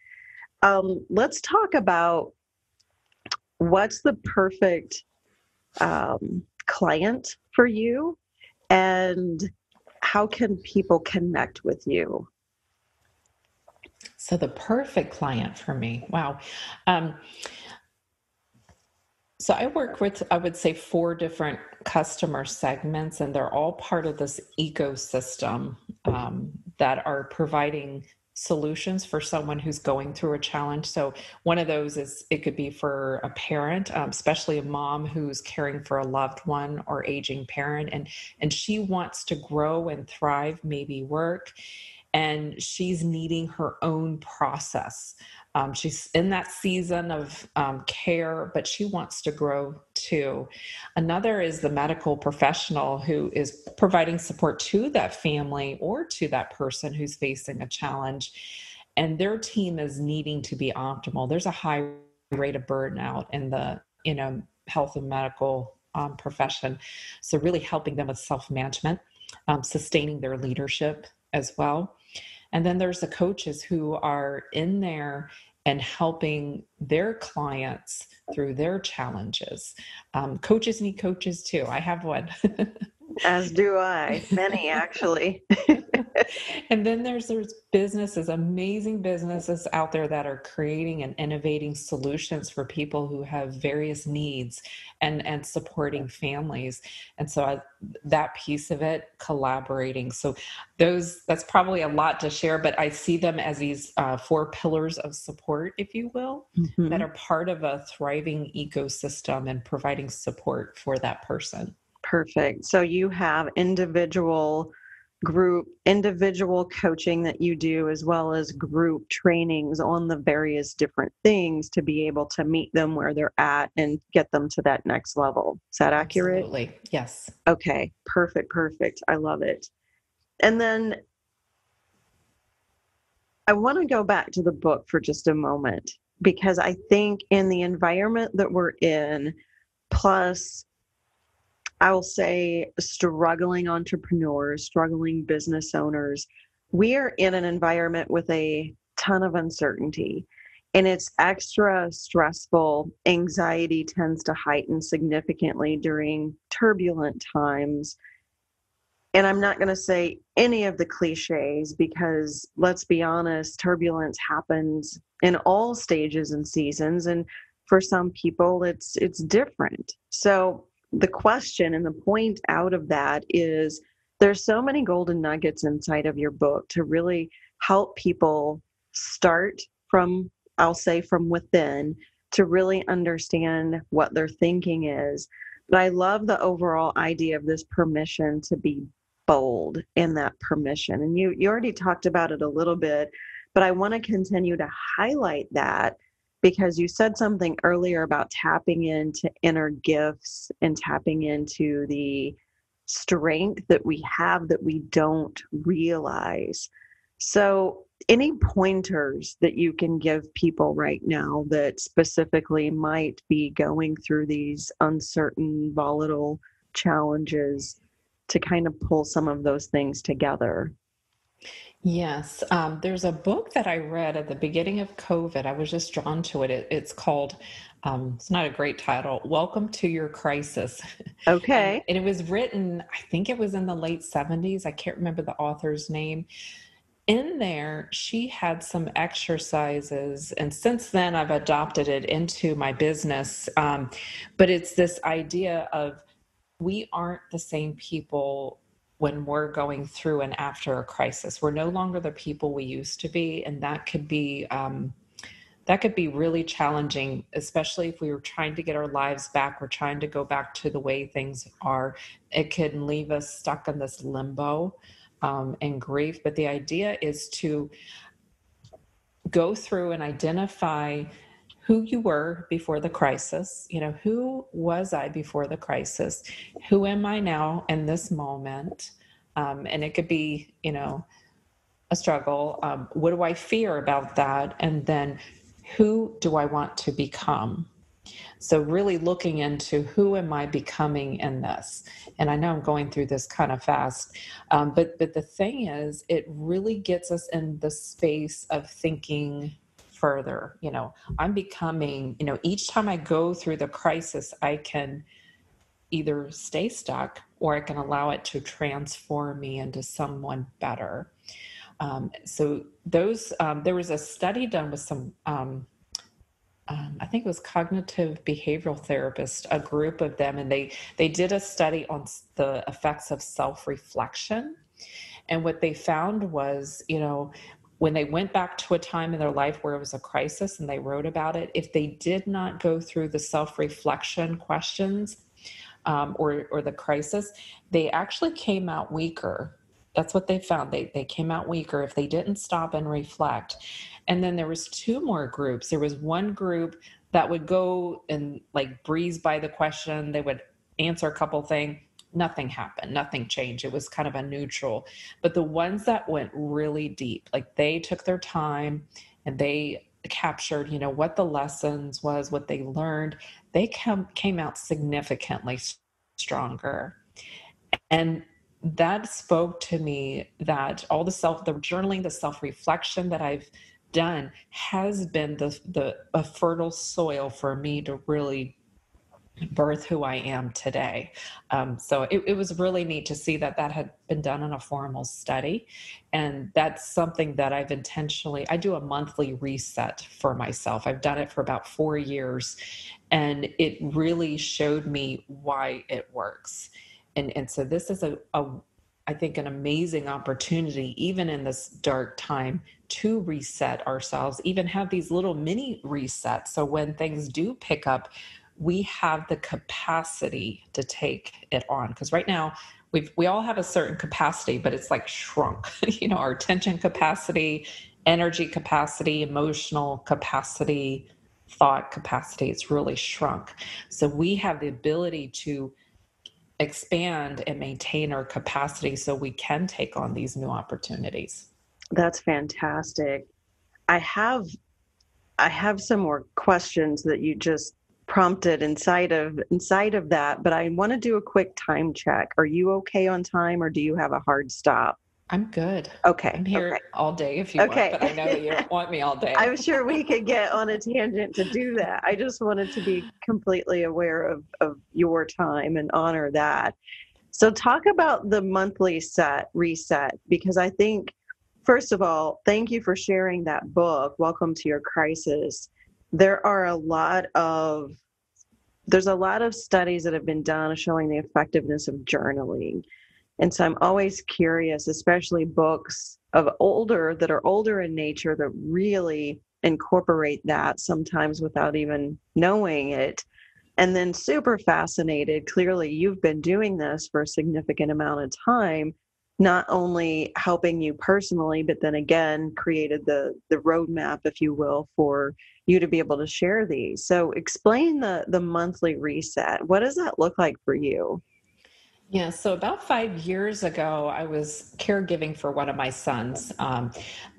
Let's talk about what's the perfect client for you, and how can people connect with you? So the perfect client for me. Wow. So I work with, I would say, 4 different customer segments, and they're all part of this ecosystem that are providing solutions for someone who's going through a challenge. So one of those is, it could be for a parent, especially a mom who's caring for a loved one or aging parent, and she wants to grow and thrive, maybe work, and she's needing her own process. She's in that season of care, but she wants to grow too. Another is the medical professional who is providing support to that family or to that person who's facing a challenge, and their team is needing to be optimal. There's a high rate of burnout in the health and medical profession, so really helping them with self-management, sustaining their leadership as well. And then there's the coaches who are in there and helping their clients through their challenges. Coaches need coaches too. I have one. As do I. Many, actually. And then there's businesses, amazing businesses out there that are creating and innovating solutions for people who have various needs, and supporting families. And so that piece of it, collaborating. So that's probably a lot to share, but I see them as these 4 pillars of support, if you will, that are part of a thriving ecosystem and providing support for that person. Perfect. So you have individual coaching that you do, as well as group trainings on the various different things to be able to meet them where they're at and get them to that next level. Is that accurate? Absolutely. Yes. Okay. Perfect. I love it. And then I want to go back to the book for just a moment, because I think in the environment that we're in, plus I will say struggling entrepreneurs, struggling business owners, we are in an environment with a ton of uncertainty, and it's extra stressful. Anxiety tends to heighten significantly during turbulent times. And I'm not going to say any of the cliches, because let's be honest, turbulence happens in all stages and seasons. And for some people, it's different. So the question and the point out of that is, there's so many golden nuggets inside of your book to really help people start from, I'll say, from within, to really understand what their thinking is. But I love the overall idea of this permission to be bold in that permission. And you already talked about it a little bit, but I want to continue to highlight that, because you said something earlier about tapping into inner gifts and tapping into the strength that we have that we don't realize. So any pointers that you can give people right now that specifically might be going through these uncertain, volatile challenges to kind of pull some of those things together? Yes. There's a book that I read at the beginning of COVID. I was just drawn to it. It's called, it's not a great title, Welcome to Your Crisis. Okay. And it was written, I think it was in the late 70s. I can't remember the author's name. In there, she had some exercises, and since then I've adopted it into my business. But it's this idea of, we aren't the same people when we're going through and after a crisis. We're no longer the people we used to be, and that could be really challenging, especially if we were trying to get our lives back. We're trying to go back to the way things are. It can leave us stuck in this limbo and grief. But the idea is to go through and identify who you were before the crisis. Who was I before the crisis? Who am I now in this moment? And it could be, a struggle. What do I fear about that? And then who do I want to become? So really looking into, who am I becoming in this? And I know I'm going through this kind of fast, but the thing is, it really gets us in the space of thinking further. I'm becoming, each time I go through the crisis, I can either stay stuck, or I can allow it to transform me into someone better. So those, there was a study done with some, I think it was cognitive behavioral therapists, a group of them, and they did a study on the effects of self-reflection. And what they found was, when they went back to a time in their life where it was a crisis and they wrote about it, if they did not go through the self-reflection questions, or the crisis, they actually came out weaker. That's what they found. They came out weaker if they didn't stop and reflect. And then there was two more groups. There was one group that would go and like breeze by the question. They would answer a couple things. Nothing happened. Nothing changed. It was kind of a neutral. But the ones that went really deep, like they took their time and they captured, what the lessons was, what they learned, they came out significantly stronger. And that spoke to me that all the journaling, the self-reflection that I've done has been a fertile soil for me to really birth who I am today. So it was really neat to see that had been done in a formal study. And that's something that I do a monthly reset for myself. I've done it for about 4 years, and it really showed me why it works. And so this is I think, an amazing opportunity, even in this dark time, to reset ourselves, even have these little mini resets. So when things do pick up, we have the capacity to take it on. Because right now, we all have a certain capacity, but it's like shrunk. Our attention capacity, energy capacity, emotional capacity, thought capacity, it's really shrunk. So we have the ability to expand and maintain our capacity so we can take on these new opportunities. That's fantastic. I have some more questions that you just prompted inside of that, but I want to do a quick time check. Are you okay on time, or do you have a hard stop? I'm good. Okay. I'm here all day if you want, but I know that you don't want me all day. I'm sure we could get on a tangent to do that. I just wanted to be completely aware of your time and honor that. So talk about the monthly reset, because I think, first of all, thank you for sharing that book, Welcome to Your Crisis. There's a lot of studies that have been done showing the effectiveness of journaling. And so I'm always curious, especially books that are older in nature, that really incorporate that sometimes without even knowing it. And then super fascinated, clearly you've been doing this for a significant amount of time, not only helping you personally, but then again, created the roadmap, if you will, for you to be able to share these. So explain the monthly reset. What does that look like for you? Yeah, so about 5 years ago, I was caregiving for one of my sons,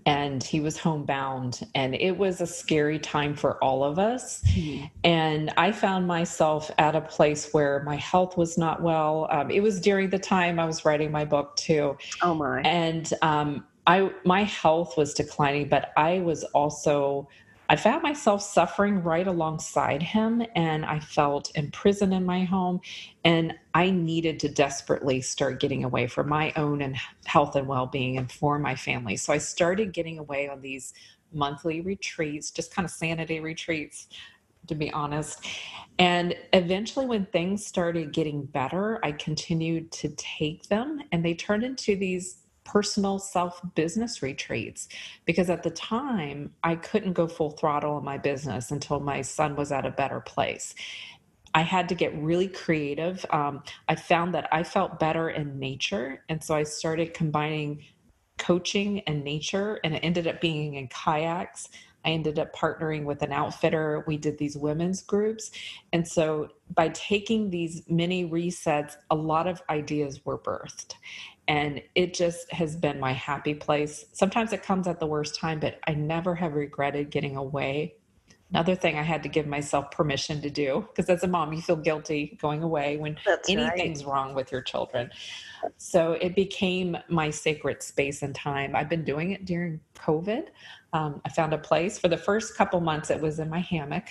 and he was homebound, and it was a scary time for all of us. Mm-hmm. And I found myself at a place where my health was not well. It was during the time I was writing my book too. Oh my. And my health was declining, but I found myself suffering right alongside him, and I felt imprisoned in my home, and I needed to desperately start getting away for my own and health and well-being and for my family. So I started getting away on these monthly retreats, just kind of sanity retreats, to be honest. And eventually, when things started getting better, I continued to take them, and they turned into these personal self-business retreats, because at the time I couldn't go full throttle in my business until my son was at a better place. I had to get really creative. I found that I felt better in nature, and so I started combining coaching and nature, and it ended up being in kayaks. I ended up partnering with an outfitter. We did these women's groups. And so by taking these mini resets, a lot of ideas were birthed. And it just has been my happy place. Sometimes it comes at the worst time, but I never have regretted getting away. Another thing I had to give myself permission to do, because as a mom, you feel guilty going away when anything's wrong with your children. So it became my sacred space and time. I've been doing it during COVID. I found a place. For the first couple months, it was in my hammock,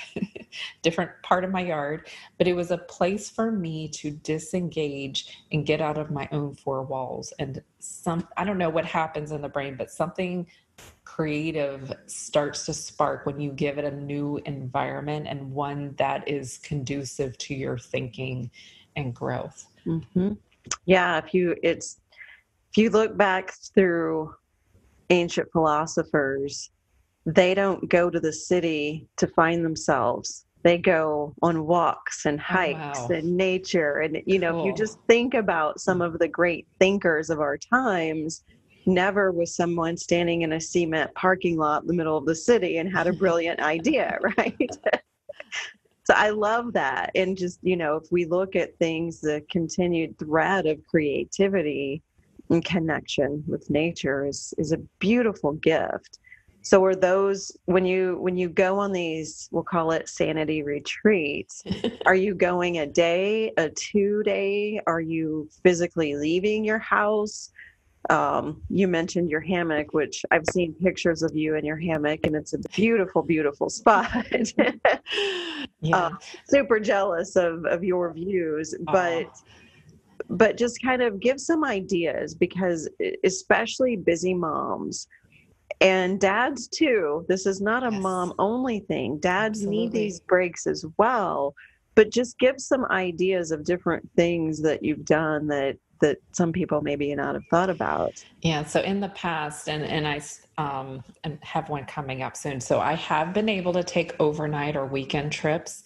different part of my yard, but it was a place for me to disengage and get out of my own four walls. And I don't know what happens in the brain, but something creative starts to spark when you give it a new environment, and one that is conducive to your thinking and growth. Mm-hmm. Yeah, if you look back through ancient philosophers, they don't go to the city to find themselves. They go on walks and Oh, hikes wow. and nature. And, if you Cool. just think about some of the great thinkers of our times, never was someone standing in a cement parking lot in the middle of the city and had a brilliant idea, right? So I love that. And just, if we look at things, the continued thread of creativity and connection with nature is a beautiful gift. So are those when you go on these, we'll call it sanity retreats, are you going a day, a 2 day? Are you physically leaving your house? You mentioned your hammock, which I've seen pictures of you in your hammock, and it's a beautiful, beautiful spot. Yeah. Super jealous of your views, but Oh, just kind of give some ideas, because especially busy moms and dads too. This is not a yes, mom only thing. Dads need these absolutely. breaks as well, but just give some ideas of different things that you've done that some people maybe not have thought about. Yeah, so in the past, and and have one coming up soon. So I have been able to take overnight or weekend trips.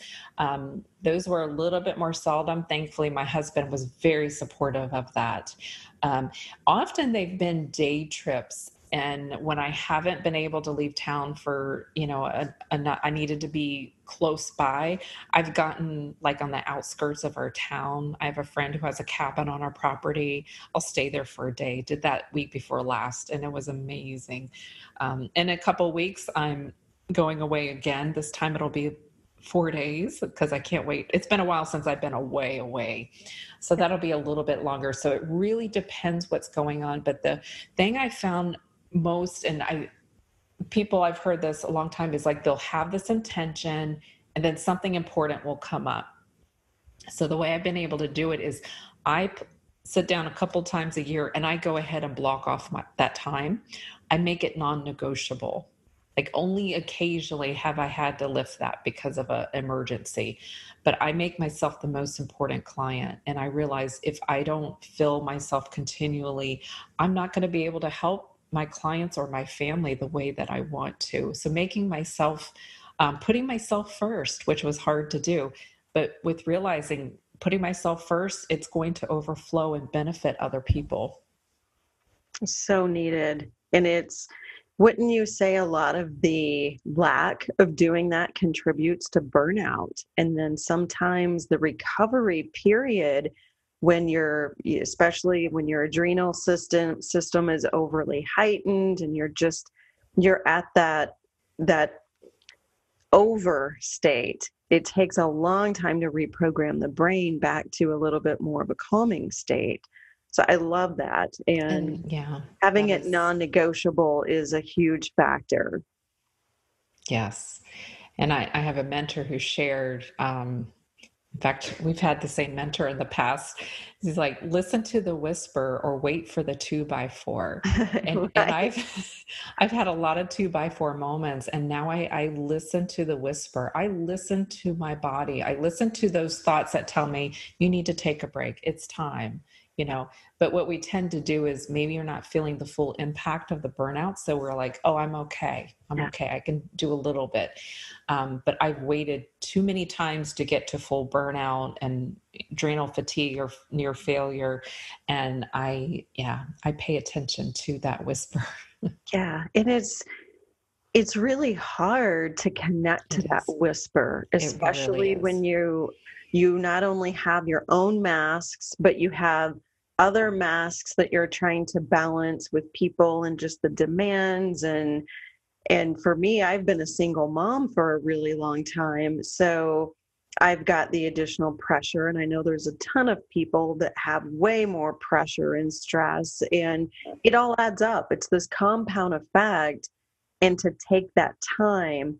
Those were a little bit more seldom. Thankfully, my husband was very supportive of that. Um, Often they've been day trips, and when I haven't been able to leave town for, I needed to be close by. I've gotten like on the outskirts of our town. I have a friend who has a cabin on our property. I'll stay there for a day. Did that week before last, and it was amazing. In a couple of weeks, I'm going away again. This time it'll be 4 days because I can't wait. It's been a while since I've been away. So that'll be a little bit longer. So it really depends what's going on. But the thing I found most, and people I've heard this a long time, is like they'll have this intention and then something important will come up. So the way I've been able to do it is I sit down a couple times a year and I go ahead and block off that time. I make it non-negotiable. Like only occasionally have I had to lift that because of an emergency, but I make myself the most important client. And I realize if I don't fill myself continually, I'm not going to be able to help my clients or my family the way that I want to. So making myself, putting myself first, which was hard to do, but with realizing putting myself first, it's going to overflow and benefit other people. So needed. And wouldn't you say a lot of the lack of doing that contributes to burnout? And then sometimes the recovery period, especially when your adrenal system is overly heightened and you're at that over state, it takes a long time to reprogram the brain back to a little bit more of a calming state. So I love that. And And yeah, having that it is, non-negotiable is a huge factor. yes. And I have a mentor who shared, in fact, we've had the same mentor in the past. He's like, listen to the whisper or wait for the 2x4. And Right. I've had a lot of 2x4 moments, and now I listen to the whisper. I listen to my body. I listen to those thoughts that tell me you need to take a break. It's time, you know. But what we tend to do is maybe you're not feeling the full impact of the burnout. So we're like, oh, I'm okay. I'm Yeah. okay. I can do a little bit. But I've waited too many times to get to full burnout and adrenal fatigue or near failure. And I pay attention to that whisper. Yeah. And it's really hard to connect to It that is. whisper, It really especially when is. you not only have your own masks, but you have other masks that you're trying to balance with people and just the demands. And for me, I've been a single mom for a really long time. So I've got the additional pressure. And I know there's a ton of people that have way more pressure and stress, and it all adds up. It's this compound effect. And to take that time,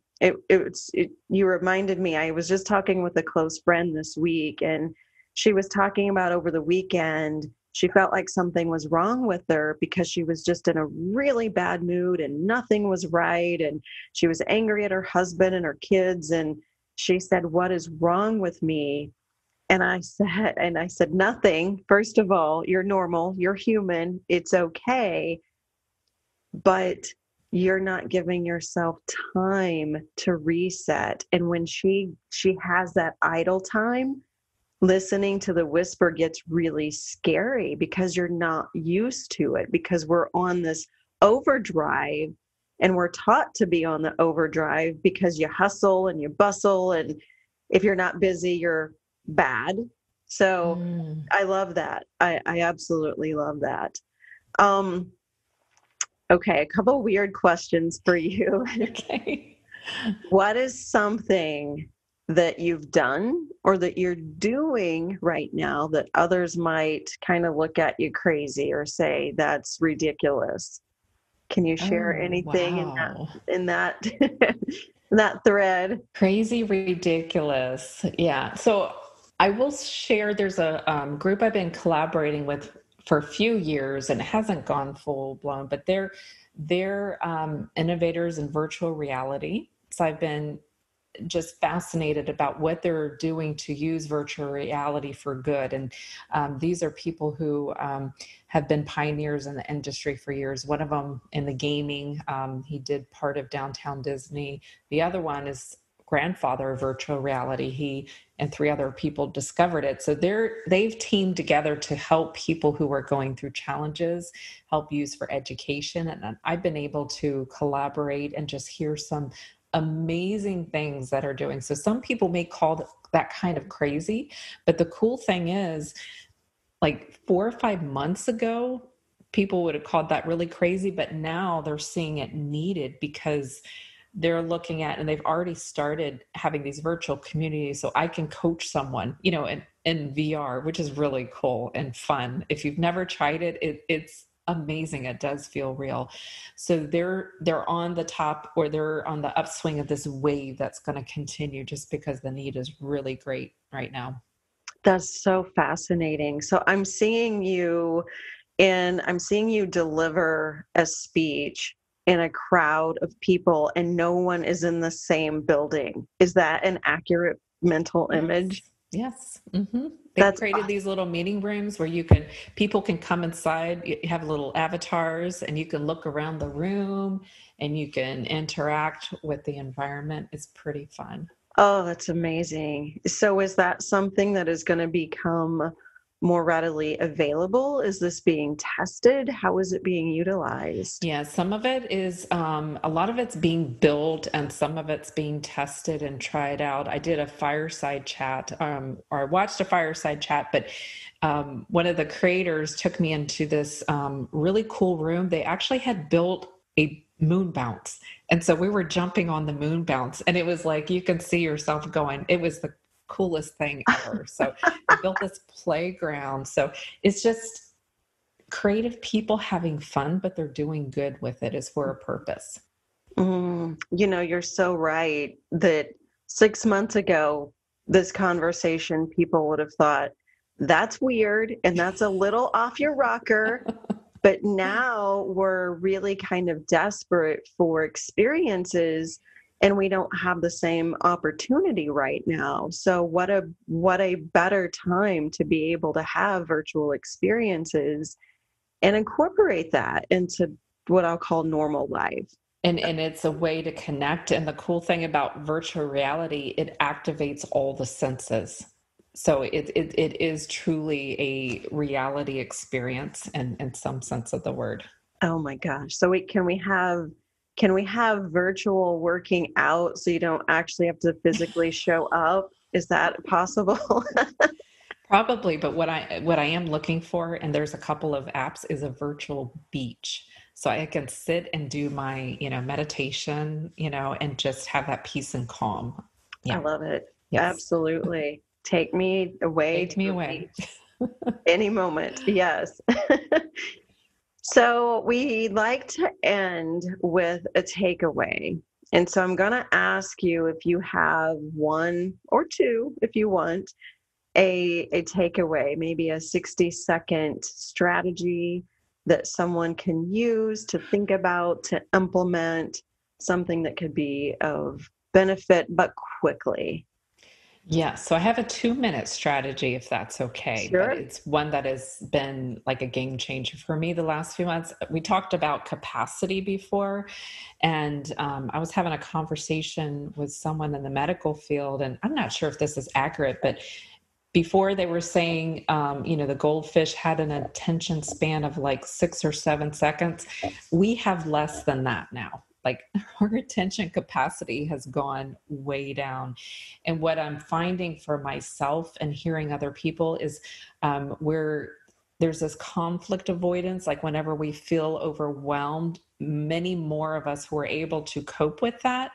you reminded me, I was just talking with a close friend this week, and she was talking about over the weekend she felt like something was wrong with her because she was just in a really bad mood and nothing was right, and she was angry at her husband and her kids, and she said, what is wrong with me? And I said nothing. First of all, you're normal, you're human, it's okay. but you're not giving yourself time to reset. And when she has that idle time, listening to the whisper gets really scary because you're not used to it, because we're on this overdrive, and we're taught to be on the overdrive because you hustle and you bustle, and if you're not busy, you're bad. So I love that. I absolutely love that. Um, okay, a couple weird questions for you. Okay. What is something that you've done or that you're doing right now that others might kind of look at you crazy or say that's ridiculous? Can you share Oh, anything wow. in that in that thread? Crazy ridiculous. Yeah. So I will share there's a group I've been collaborating with for a few years, and it hasn't gone full blown, but they're innovators in virtual reality. So I've been just fascinated about what they're doing to use virtual reality for good. And these are people who have been pioneers in the industry for years. One of them in the gaming, he did part of Downtown Disney. The other one is grandfather of virtual reality. He and three other people discovered it. So they've teamed together to help people who are going through challenges, help use for education. And I've been able to collaborate and just hear some amazing things that are doing. So some people may call that kind of crazy, but the cool thing is, like 4 or 5 months ago, people would have called that really crazy, but now they're seeing it needed because they're looking at, and they've already started having these virtual communities. So I can coach someone, in VR, which is really cool and fun. If you've never tried it, it's amazing. It does feel real. So they're on the top, or they're on the upswing of this wave that's going to continue just because the need is really great right now. That's so fascinating. So I'm seeing you deliver a speech in a crowd of people and no one is in the same building. Is that an accurate mental image? Yes. Yes. Mm-hmm. They've That's created these little meeting rooms where people can come inside. You have little avatars and you can look around the room and you can interact with the environment. It's pretty fun. Oh, that's amazing. So is that something that is going to become more readily available? Is this being tested? How is it being utilized? Yeah, some of it is, a lot of it's being built and some of it's being tested and tried out. I did a fireside chat, or I watched a fireside chat, but one of the creators took me into this really cool room. They actually had built a moon bounce. And so we were jumping on the moon bounce, and it was like you can see yourself going. It was the coolest thing ever. So they built this playground. So it's just creative people having fun, but they're doing good with it is for a purpose. You're so right that 6 months ago, this conversation, people would have thought, that's weird and that's a little off your rocker. But now we're really kind of desperate for experiences and we don't have the same opportunity right now. So what a better time to be able to have virtual experiences and incorporate that into what I'll call normal life. And it's a way to connect. And the cool thing about virtual reality, it activates all the senses. So it is truly a reality experience in some sense of the word. Oh my gosh. So can we have virtual working out so you don't actually have to physically show up? Is that possible? Probably, but what I am looking for, and there's a couple of apps, is a virtual beach. So I can sit and do my, meditation, and just have that peace and calm. I Yeah. love it. Yes. Absolutely. Take me away Take to me the away. beach any moment. Yes. So we like to end with a takeaway. And so I'm going to ask you if you have one or two, if you want, a takeaway, maybe a 60-second strategy that someone can use to think about, to implement something that could be of benefit, but quickly. Yeah, so I have a 2-minute strategy if that's okay, but Sure. it's one that has been like a game changer for me the last few months. We talked about capacity before, and I was having a conversation with someone in the medical field, and I'm not sure if this is accurate, but before they were saying, the goldfish had an attention span of like 6 or 7 seconds. We have less than that now. Like our attention capacity has gone way down. And what I'm finding for myself and hearing other people is where there's this conflict avoidance. Like whenever we feel overwhelmed, many more of us who are able to cope with that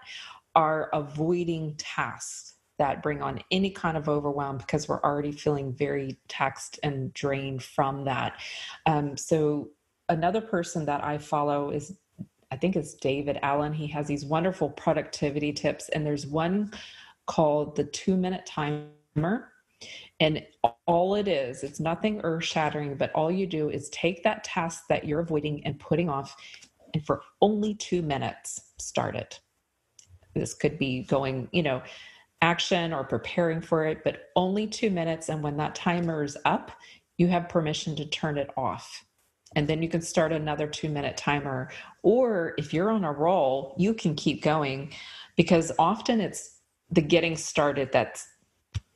are avoiding tasks that bring on any kind of overwhelm because we're already feeling very taxed and drained from that. So another person that I follow is, I think it's David Allen. He has these wonderful productivity tips, and there's one called the 2-minute timer. And all it is, it's nothing earth shattering, but all you do is take that task that you're avoiding and putting off, and for only 2 minutes, start it. This could be going, action or preparing for it, but only 2 minutes. And when that timer is up, you have permission to turn it off. And then you can start another 2-minute timer. Or if you're on a roll, you can keep going, because often it's the getting started that's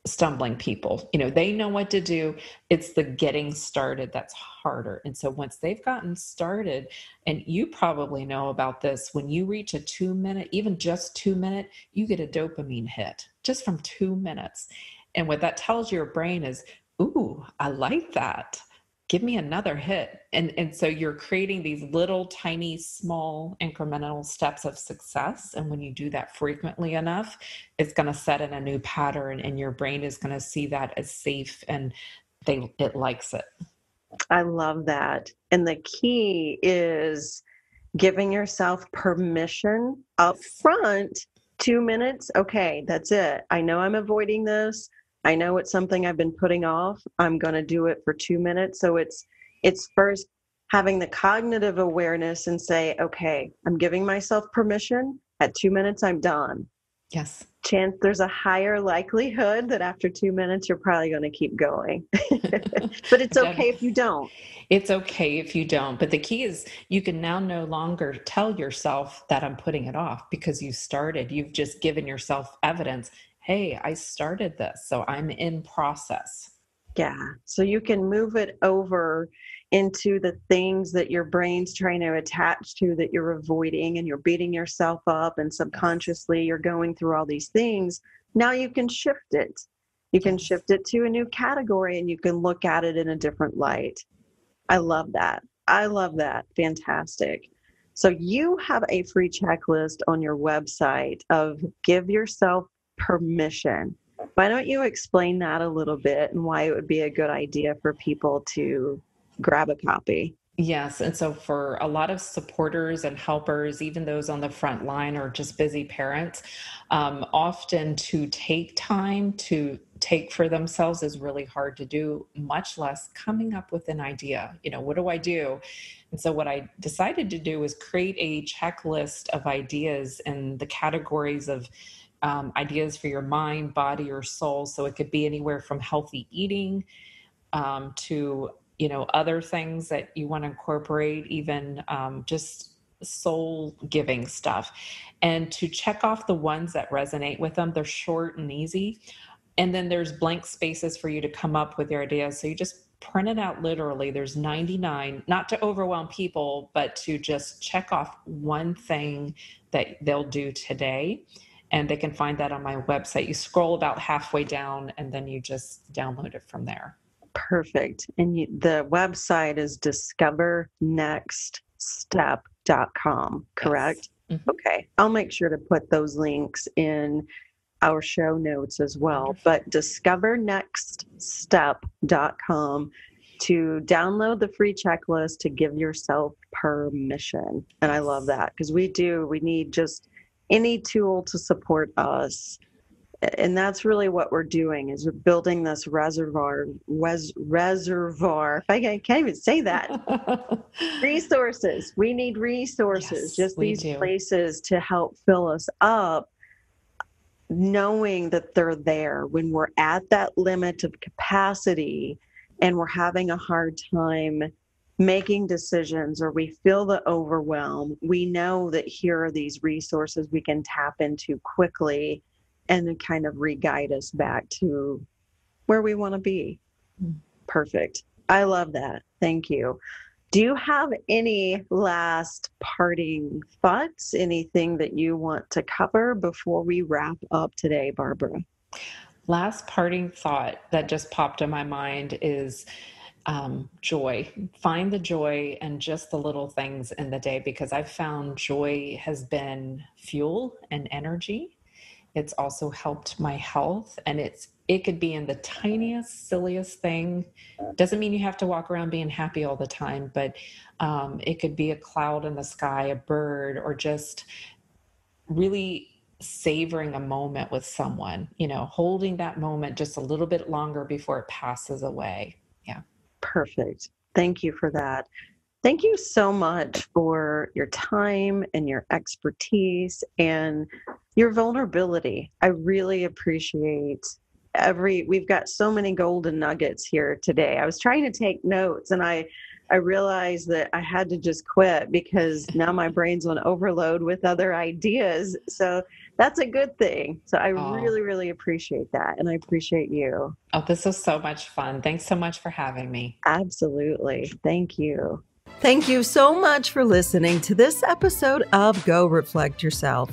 stumbling people. They know what to do. It's the getting started that's harder. And so once they've gotten started, and you probably know about this, when you reach a 2-minute, even just 2-minute, you get a dopamine hit just from 2 minutes. And what that tells your brain is, ooh, I like that. Give me another hit. And so you're creating these little tiny small incremental steps of success. And when you do that frequently enough, it's going to set in a new pattern, and your brain is going to see that as safe, and it likes it. I love that. And the key is giving yourself permission up front. 2 minutes. Okay, that's it. I know I'm avoiding this. I know it's something I've been putting off. I'm going to do it for 2 minutes. So it's first having the cognitive awareness and say, okay, I'm giving myself permission. At 2 minutes, I'm done. Yes. There's a higher likelihood that after 2 minutes, you're probably going to keep going. But it's okay if you don't. It's okay if you don't. But the key is you can now no longer tell yourself that I'm putting it off, because you started. You've just given yourself evidence. Hey, I started this, so I'm in process. Yeah. So you can move it over into the things that your brain's trying to attach to that you're avoiding, and you're beating yourself up, and subconsciously you're going through all these things. Now you can shift it. You can shift it to a new category, and you can look at it in a different light. I love that. I love that. Fantastic. So you have a free checklist on your website of give yourself permission. Why don't you explain that a little bit, and why it would be a good idea for people to grab a copy? Yes. And so for a lot of supporters and helpers, even those on the front line or just busy parents, often to take time to take for themselves is really hard to do, much less coming up with an idea. What do I do? And so what I decided to do was create a checklist of ideas in the categories of ideas for your mind, body, or soul. So it could be anywhere from healthy eating to other things that you want to incorporate, even just soul giving stuff, and to check off the ones that resonate with them. They're short and easy. And then there's blank spaces for you to come up with your ideas. So you just print it out literally. There's 99, not to overwhelm people, but to just check off one thing that they'll do today. And they can find that on my website. You scroll about halfway down, and then you just download it from there. Perfect. And the website is discovernextstep.com, correct? Yes. Mm-hmm. Okay. I'll make sure to put those links in our show notes as well. Wonderful. But discovernextstep.com to download the free checklist to give yourself permission. And I love that, because we need just any tool to support us. And that's really what we're doing, is we're building this reservoir. If I can't even say that. Resources. We need resources, Yes, just these places to help fill us up knowing that they're there when we're at that limit of capacity and we're having a hard time making decisions, or we feel the overwhelm, we know that here are these resources we can tap into quickly and then kind of re-guide us back to where we want to be. Perfect. I love that. Thank you. Do you have any last parting thoughts? Anything that you want to cover before we wrap up today, Barbara? Last parting thought that just popped in my mind is joy. Find the joy and just the little things in the day, because I've found joy has been fuel and energy. It's also helped my health, and it could be in the tiniest, silliest thing. Doesn't mean you have to walk around being happy all the time, but it could be a cloud in the sky, a bird, or just really savoring a moment with someone, holding that moment just a little bit longer before it passes away. Yeah. Perfect. Thank you for that. Thank you so much for your time and your expertise and your vulnerability. I really appreciate we've got so many golden nuggets here today. I was trying to take notes and I realized that I had to just quit because now my brain's on overload with other ideas. So that's a good thing. So I really, really appreciate that. And I appreciate you. Oh, this was so much fun. Thanks so much for having me. Absolutely. Thank you. Thank you so much for listening to this episode of Go Reflect Yourself.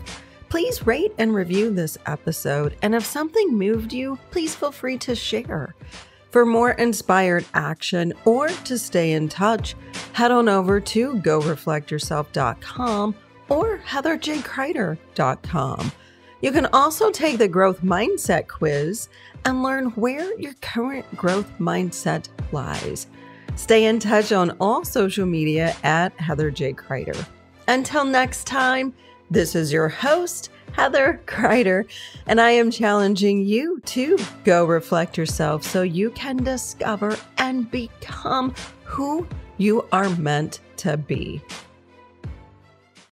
Please rate and review this episode. And if something moved you, please feel free to share. For more inspired action or to stay in touch, head on over to goreflectyourself.com or heatherjkreider.com. You can also take the growth mindset quiz and learn where your current growth mindset lies. Stay in touch on all social media at Heather J. Kreider. Until next time, this is your host, Heather Kreider, and I am challenging you to go reflect yourself so you can discover and become who you are meant to be.